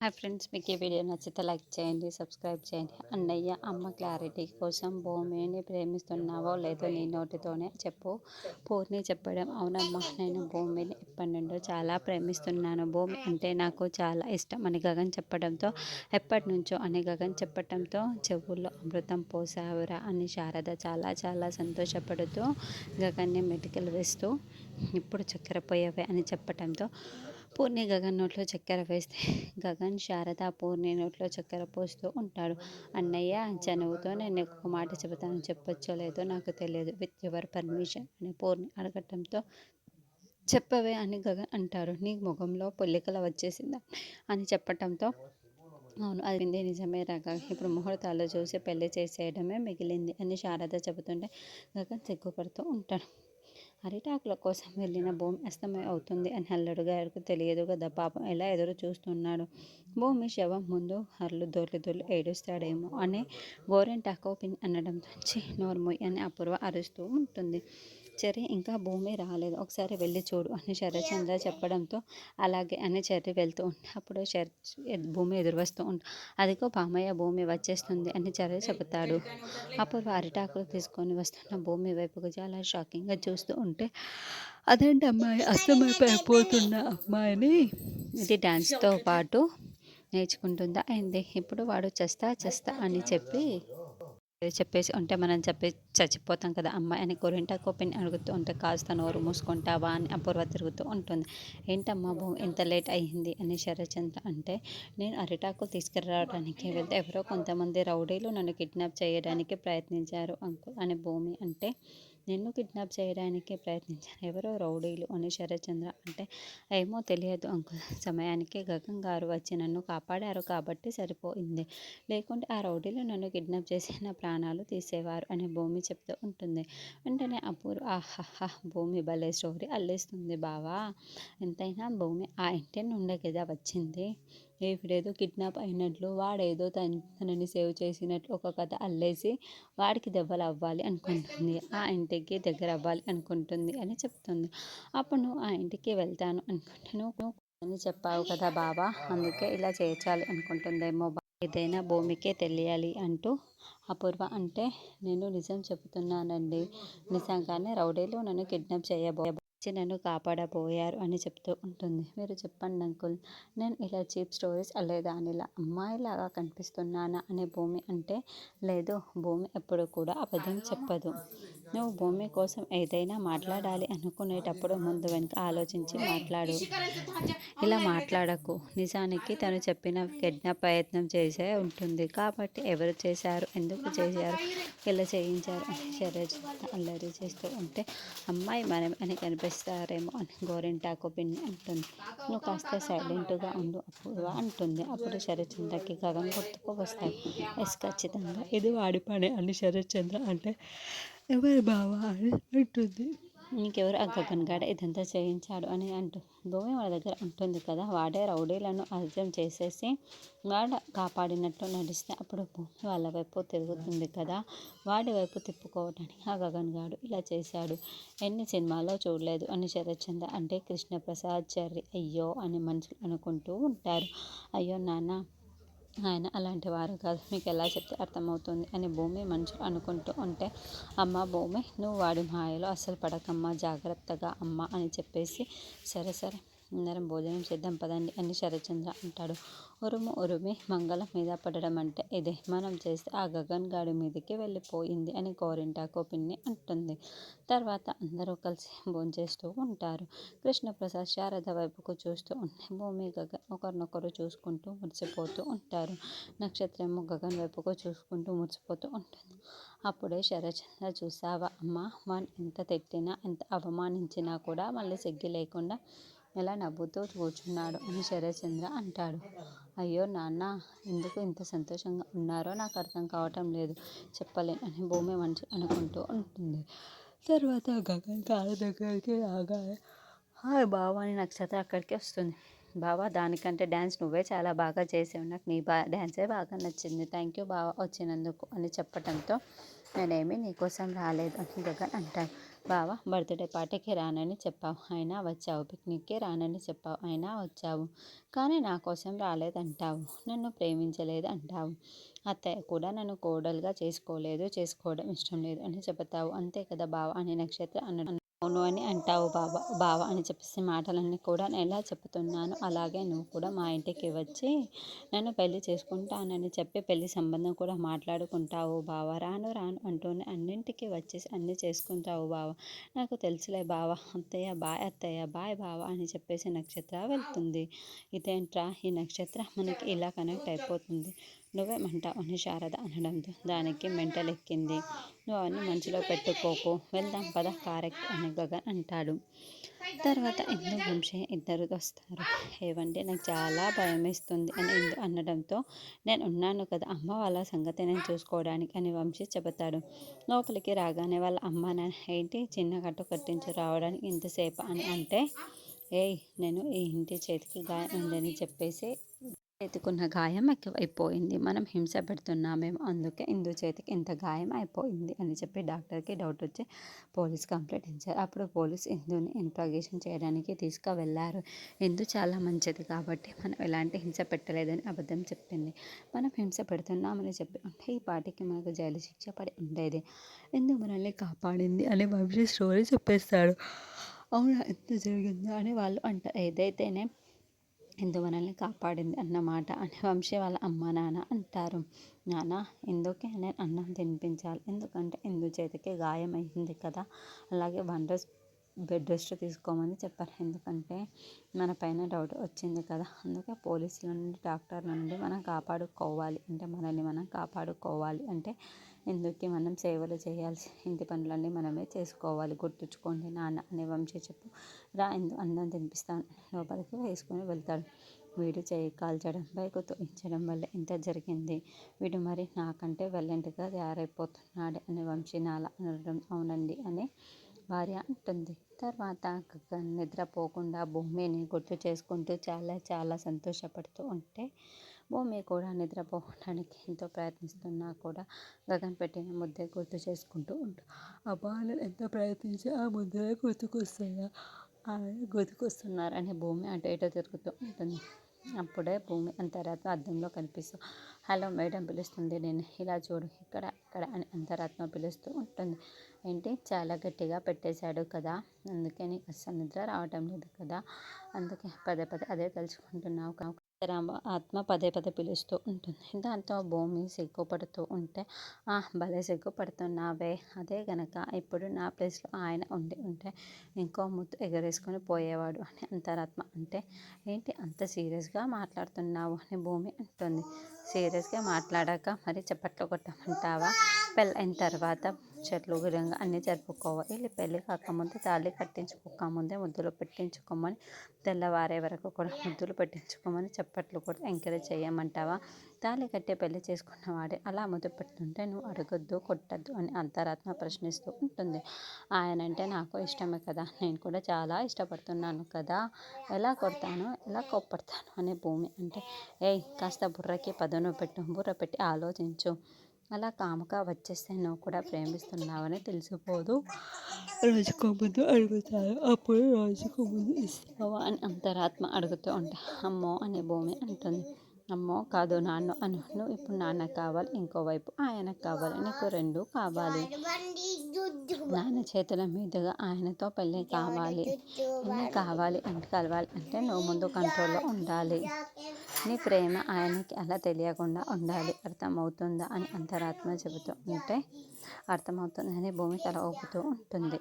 Hi friends, మీకు ఈ video నచ్చితే లైక్ చేయండి, సబ్స్క్రైబ్ చేయండి. అన్నయ్య అమ్మ క్లారిటీ కోసం భూమిని ప్రేమిస్తున్నావో లేదో నీ నోటితోనే చెప్పు. పూర్ణి చెప్పడం: అవునమ్మా, నేను భూమిని ఎప్పటి నుండో చాలా ప్రేమిస్తున్నాను. భూమి అంటే నాకు చాలా ఇష్టం అని గగన్ చెప్పడంతో, ఎప్పటి నుంచో అని గగన్ చెప్పడంతో చెవుల్లో అమృతం పోసావురా అని శారద చాలా చాలా సంతోషపడుతూ గగన్ని మెటికలు వేస్తూ, ఇప్పుడు చక్కెర పోయవే అని చెప్పడంతో పూర్ణి గగన్ నోట్లో చక్కెర వేస్తే గగన్ శారద పూర్ణి నోట్లో చక్కెర పోస్తూ ఉంటాడు. అన్నయ్య, చనువుతో నేను ఒక మాట చెబుతాను, చెప్పొచ్చో లేదో నాకు తెలియదు. విత్ యువర్ పర్మిషన్ అని పూర్ణి అడగటంతో, చెప్పవే అని గగన్ అంటాడు. నీ ముఖంలో పొల్లికల వచ్చేసిందా అని చెప్పటంతో, అవును, అది నిజమే రాగా, ఇప్పుడు ముహూర్తాలు చూసి పెళ్లి చేసేయడమే మిగిలింది అని శారద చెబుతుంటే గగన్ సిగ్గుపడుతూ ఉంటాడు. అరిటాకుల కోసం వెళ్ళిన భూమి అస్తమయం అవుతుంది అని అల్లుడు గారికి తెలియదు కదా పాపం, ఎలా ఎదురు చూస్తున్నాడు. భూమి శవం ముందు హర్లు దొర్లి దొర్లి ఏడుస్తాడేమో అని గోరెంటాకు పిన్ అనడంతో నోర్మోయ్ అని అపూర్వ అరుస్తూ ఉంటుంది. చెర్రి ఇంకా భూమి రాలేదు, ఒకసారి వెళ్ళి చూడు అని శరత్చంద్ర చెప్పడంతో అలాగే అని చెర్రి వెళ్తూ ఉంటే అప్పుడు భూమి ఎదురు వస్తూ ఉంటుంది. అదిగో బామయ్య, భూమి వచ్చేస్తుంది అని చెర్రి చెబుతాడు. అపూర్వ అరిటాకులు తీసుకొని వస్తున్న భూమి వైపుకు చాలా షాకింగ్గా చూస్తూ ఉంటే, అదేంటి అమ్మాయి, అస్తమైపోతున్న అమ్మాయిని ఇది డ్యాన్స్తో పాటు నేర్చుకుంటుందా అయింది. ఇప్పుడు వాడు చస్తా అని చెప్పేసి ఉంటే మనం చచ్చిపోతాం కదా అమ్మాయి అని గోరింటాకు పిన్ని అడుగుతూ ఉంటే, కాస్త నోరు మూసుకుంటావా అని అపూర్వ తిరుగుతూ ఉంటుంది. ఏంటమ్మా భూమి ఇంత లేట్ అయ్యింది అని శరత్చంద్ర అంటే, నేను అరిటాకులు తీసుకురావడానికి వెళ్తే ఎవరో కొంతమంది రౌడీలు నన్ను కిడ్నాప్ చేయడానికి ప్రయత్నించారు అంకుల్ అని భూమి అంటే, నిన్ను కిడ్నాప్ చేయడానికి ప్రయత్నించారు ఎవరో రౌడీలు అని శరత్చంద్ర అంటే, ఏమో తెలియదు అంకుల్, సమయానికి గగన్ గారు వచ్చి నన్ను కాపాడారు కాబట్టి సరిపోయింది, లేకుంటే ఆ రౌడీలు నన్ను కిడ్నాప్ చేసి నా ప్రాణాలు తీసేవారు అని భూమి చెప్తూ ఉంటుంది. వెంటనే అపూర్వ, ఆహాహా, భూమి భలే స్టోరీ అల్లేస్తుంది బావా, ఎంతైనా భూమి ఆ ఇంటి నుండే కదా వచ్చింది, వీడేదో కిడ్నాప్ అయినట్లు, వాడేదో తనని సేవ్ చేసినట్లు ఒక కథ అల్లేసి వాడికి దెబ్బలు అవ్వాలి అనుకుంటుంది, ఆ ఇంటికి దగ్గర అవ్వాలి అనుకుంటుంది అని చెప్తుంది. అప్పుడు నువ్వు ఆ ఇంటికి వెళ్తాను అనుకుంటే నువ్వు అని చెప్పావు కదా బాబా, అందుకే ఇలా చేయించాలి అనుకుంటుందేమో, ఏదైనా భూమికే తెలియాలి అంటూ అపూర్వ అంటే, నేను నిజం చెబుతున్నానండి, నిజంగానే రౌడీలు నన్ను కిడ్నాప్ వచ్చి నన్ను కాపాడబోయారు అని చెప్తూ ఉంటుంది. మీరు చెప్పండి అంకుల్, నేను ఇలా చీప్ స్టోరీస్ అల్లేదానిలా అమ్మాయిలాగా కనిపిస్తున్నానా అని భూమి అంటే, లేదు, భూమి ఎప్పుడు కూడా అబద్ధం చెప్పదు, నువ్వు భూమి కోసం ఏదైనా మాట్లాడాలి అనుకునేటప్పుడు ముందు వెనుక ఆలోచించి మాట్లాడు, ఇలా మాట్లాడకు, నిజానికి తను చెప్పిన కిడ్నాప్ ప్రయత్నం చేసే ఉంటుంది కాబట్టి ఎవరు చేశారు, ఎందుకు చేశారు, ఎలా చేయించారు అని శరత్ అల్లరి చేస్తూ ఉంటే, అమ్మాయి మనం అని కనిపిస్తారేమో అని గోరింటాకు పిన్ని అంటుంది. నువ్వు కాస్త సైలెంట్గా ఉండు అపూర్వ అంటుంది. అప్పుడు శరత్చంద్రకి గగన్ గుర్తుకు వస్తాయి. ఎస్, ఖచ్చితంగా ఇది వాడి పని అని శరత్చంద్ర అంటే, ఎవరి బావా అని అంటుంది. నీకెవరు ఆ గగన్ గాడ ఇదంతా చేయించాడు అని భూమి వాళ్ళ దగ్గర ఉంటుంది కదా, వాడే రౌడీలను అర్థం చేసేసి వాడు కాపాడినట్టు నడిస్తే అప్పుడు భూమి వాళ్ళ వైపు తిరుగుతుంది కదా, వాడి వైపు తిప్పుకోవడానికి ఆ గగన్ గాడు ఇలా చేశాడు, ఎన్ని సినిమాలో చూడలేదు అని శరత్చంద్ర అంటే, కృష్ణప్రసాద్, చెర్రి అయ్యో అని మనుషులు అనుకుంటూ ఉంటారు. అయ్యో నాన్న, ఆయన అలాంటి వారు కాదు, మీకు ఎలా చెప్తే అర్థమవుతుంది అని భూమి మనుషులు అనుకుంటూ ఉంటే, అమ్మ భూమి, నువ్వు వాడి మాయలో అస్సలు పడకమ్మా, జాగ్రత్తగా అమ్మ అని చెప్పేసి, సరే సరే అందరం భోజనం చేద్దాం పదండి అని శరత్చంద్ర అంటాడు. ఉరుమి మంగళం మీద పడడం అంటే ఇదే, మనం చేస్తే ఆ గగన్ గాడి మీదకి వెళ్ళిపోయింది అని గోరింటాకు పిన్ని అంటుంది. తర్వాత అందరూ కలిసి భోంచేస్తూ ఉంటారు. కృష్ణప్రసాద్ శారద వైపుకు చూస్తూ ఉంటే భూమి గగన్ ఒకరినొకరు చూసుకుంటూ మురిసిపోతూ ఉంటారు. నక్షత్రము గగన్ వైపుకు చూసుకుంటూ మురిసిపోతూ ఉంటుంది. అప్పుడే శరత్చంద్ర, చూసావా అమ్మ, మనం ఎంత తిట్టినా ఎంత అవమానించినా కూడా మళ్ళీ సిగ్గు లేకుండా ఎలా నవ్వుతూ కూర్చున్నాడు అని శరత్చంద్ర అంటాడు. అయ్యో నాన్న, ఎందుకు ఇంత సంతోషంగా ఉన్నారో నాకు అర్థం కావటం లేదు, చెప్పలేను అని భూమి మంచి అనుకుంటూ ఉంటుంది. తర్వాత గగన్ కాళ్ళ దగ్గరికి రాగానే, హాయ్ బావా అని నక్షత్ర అక్కడికి వస్తుంది. బావా, దానికంటే డ్యాన్స్ నువ్వే చాలా బాగా చేసావు, నాకు నీ డ్యాన్సే బాగా నచ్చింది, థ్యాంక్ యూ బావా వచ్చినందుకు అని చెప్పడంతో, నేనేమి నీకోసం రాలేదు అని గగన్ అంటాడు. బావ బర్త్డే పార్టీకి రానని చెప్పావు, అయినా వచ్చావు. పిక్నిక్కి రానని చెప్పావు, అయినా వచ్చావు. కానీ నా కోసం రాలేదంటావు. నన్ను ప్రేమించలేదు అంటావు. అత్తయ్య కూడా నన్ను కోడలుగా చేసుకోలేదు, చేసుకోవడం ఇష్టం లేదు అని చెబుతావు. అంతే కదా బావ అని నక్షత్ర అన్నాడు. అవును అని అంటావు బావ. బావ అని చెప్పేసి మాటలన్నీ కూడా నేను ఎలా చెప్తున్నాను, అలాగే నువ్వు కూడా మా ఇంటికి వచ్చి నన్ను పెళ్లి చేసుకుంటానని చెప్పి పెళ్లి సంబంధం కూడా మాట్లాడుకుంటావు బావ. రాను రాను అంటూనే అన్నింటికి వచ్చేసి అన్నీ చేసుకుంటావు బావ. నాకు తెలుసులే బావ. అత్తయ్య బాయ్, అత్తయ్య బాయ్ బావ అని చెప్పేసి నక్షత్ర వెళ్తుంది. ఇదేంట్రా ఈ నక్షత్ర మనకి ఇలా కనెక్ట్ అయిపోతుంది, నువ్వేమంటావు అని శారద అనడంతో దానికి మెంటలెక్కింది. నువ్వు అవన్నీ మనసులో పెట్టుకోకు, వెళ్దాం పద కారెక్ట్ అని గగన్ అంటాడు. తర్వాత ఇందు వంశీ ఇద్దరు వస్తారు. ఏవంటే నాకు చాలా భయం వేస్తుంది అని ఇందు అనడంతో నేను ఉన్నాను కదా అమ్మ వాళ్ళ సంగతి నేను చూసుకోవడానికి అని వంశీ చెబుతాడు. లోపలికి రాగానే వాళ్ళ అమ్మ నాన్న ఏంటి చిన్న కట్టు కట్టించి రావడానికి ఇంతసేపు అని అంటే, ఏయ్ నేను ఈ ఇంటి చేతికి గాయం ఉందని చెప్పేసి చేతికున్న గాయం ఎక్కువైపోయింది, మనం హింస పెడుతున్నామేమో, అందుకే ఇందు చేతికి ఇంత గాయం అయిపోయింది అని చెప్పి డాక్టర్కి డౌట్ వచ్చి పోలీస్ కంప్లైంట్ ఇచ్చారు. అప్పుడు పోలీస్ ఇందుని ఇంట్రాగేషన్ చేయడానికి తీసుకువెళ్ళారు. ఇందు చాలా మంచిది కాబట్టి మనం ఎలాంటి హింస పెట్టలేదని అబద్ధం చెప్పింది. మనం హింస పెడుతున్నామని చెప్పి అంటే ఈ పాటికి మనకు జైలు శిక్ష పడి ఉండేది. ఇందు మనల్ని కాపాడింది అని వంశీ స్టోరీ చెప్పేస్తాడు. అవునా ఎంత జరిగిందా అని వాళ్ళు అంటారు. ఏదైతేనే ఇందు మనల్ని కాపాడింది అన్నమాట అని వంశీ వాళ్ళ అమ్మ నాన్న అంటారు. నాన్న ఇందుకే నేను అన్నం తినిపించాలి, ఎందుకంటే ఇందు చేతికి గాయం అయింది కదా, అలాగే బెడ్ రెస్ట్ తీసుకోమని చెప్పారు. ఎందుకంటే మన పైన డౌట్ వచ్చింది కదా, అందుకే పోలీసుల నుండి డాక్టర్ల నుండి మనం కాపాడుకోవాలి అంటే మనల్ని మనం కాపాడుకోవాలి అంటే ఇందుకి మనం సేవలు చేయాల్సి ఇంటి పనులన్నీ మనమే చేసుకోవాలి, గుర్తుంచుకోండి నాన్న అని వంశీ చెప్పు. రా ఇందు అన్నం తినిపిస్తాను లోపలికి వేసుకొని వెళ్తాడు. వీడు చేయి కాల్చడం బైక్ తోయించడం వల్ల ఇంత జరిగింది, వీడు మరి నాకంటే వెల్లంటిగా తయారైపోతున్నాడు అని వంశీ నాల అనడం. అవునండి అని భార్య అంటుంది. తర్వాత గగన్ నిద్రపోకుండా భూమిని గుర్తు చేసుకుంటూ చాలా చాలా సంతోషపడుతూ ఉంటే భూమి కూడా నిద్రపోవడానికి ఎంతో ప్రయత్నిస్తున్నా కూడా గగన్ పెట్టిన ముద్దే గుర్తు చేసుకుంటూ ఉంటా. ఆ బాణలు ఎంత ప్రయత్నించి ఆ ముద్దలే గుర్తుకొస్తున్నా ఆమె గుర్తుకొస్తున్నారని భూమి అటు ఇటు తిరుగుతూ ఉంటుంది. అప్పుడే భూమి అంతరాత్మ అద్దంలో కనిపిస్తూ హలో మేడం పిలుస్తుంది, నేను ఇలా చూడు ఇక్కడ ఇక్కడ అని అంతరాత్మ పిలుస్తూ ఉంటుంది. ఏంటి చాలా గట్టిగా పెట్టేశాడు కదా, అందుకే నీకు అస్సలు నిద్ర రావటం లేదు కదా, అందుకే పదే పదే అదే తలుచుకుంటున్నావు ఆత్మ పదే పదే పిలుస్తూ ఉంటుంది. దాంతో భూమి సిగ్గుపడుతూ ఉంటే భలే సిగ్గుపడుతున్నావే, అదే గనక ఇప్పుడు నా ప్లేస్లో ఆయన ఉండి ఉంటే ఇంకో ముద్దు ఎగరేసుకొని పోయేవాడు అని అంతరాత్మ అంటే, ఏంటి అంత సీరియస్గా మాట్లాడుతున్నావు అని భూమి అంటుంది. సీరియస్గా మాట్లాడాక మరి చప్పట్లు కొట్టమంటావా, పెళ్ళైన తర్వాత చెట్లు విధంగా అన్నీ జరుపుకోవాలి, వెళ్ళి పెళ్ళి కాకముందే తాళి కట్టించుకోకముందే ముద్దులు పెట్టించుకోమని తెల్లవారే వరకు కూడా ముద్దులు పెట్టించుకోమని చప్పట్లు కూడా ఎంకరేజ్ చేయమంటావా, తాళి కట్టి పెళ్లి చేసుకున్న వాడే అలా ముద్దు పెడుతుంటే నువ్వు అడగొద్దు కొట్టద్దు అని అంతరాత్మ ప్రశ్నిస్తూ ఉంటుంది. ఆయన అంటే నాకు ఇష్టమే కదా, నేను కూడా చాలా ఇష్టపడుతున్నాను కదా, ఎలా కొడతాను ఎలా కోప్పడతాను అనే భూమి అంటే, ఏయ్ కాస్త బుర్రకి పదును పెట్టు, బుర్ర పెట్టి ఆలోచించు, అలా కాముగా వచ్చేస్తే నువ్వు కూడా ప్రేమిస్తున్నావని తెలిసిపోదు, రోజుకో ముందు అడుగుతాను అప్పుడు రోజుకో ముందు ఇస్తావా అని అంతరాత్మ అడుగుతూ ఉంటా. అమ్మో అని భూమి అంటుంది. అమ్మో కాదు నాన్న అను, నువ్వు ఇప్పుడు నాన్న కావాలి, ఇంకోవైపు ఆయన కావాలి, నీకు రెండు కావాలి, నాన్న చేతుల మీదుగా ఆయనతో పెళ్ళి కావాలి, అన్నీ కావాలి అంటే కలవాలి అంటే నువ్వు ముందు కంట్రోల్లో ఉండాలి, నీ ప్రేమ ఆయనకి అలా తెలియకుండా ఉండాలి, అర్థమవుతుందా అని అంతరాత్మ చెబుతూ ఉంటే అర్థమవుతుందని భూమి తల ఊపుతూ ఉంటుంది.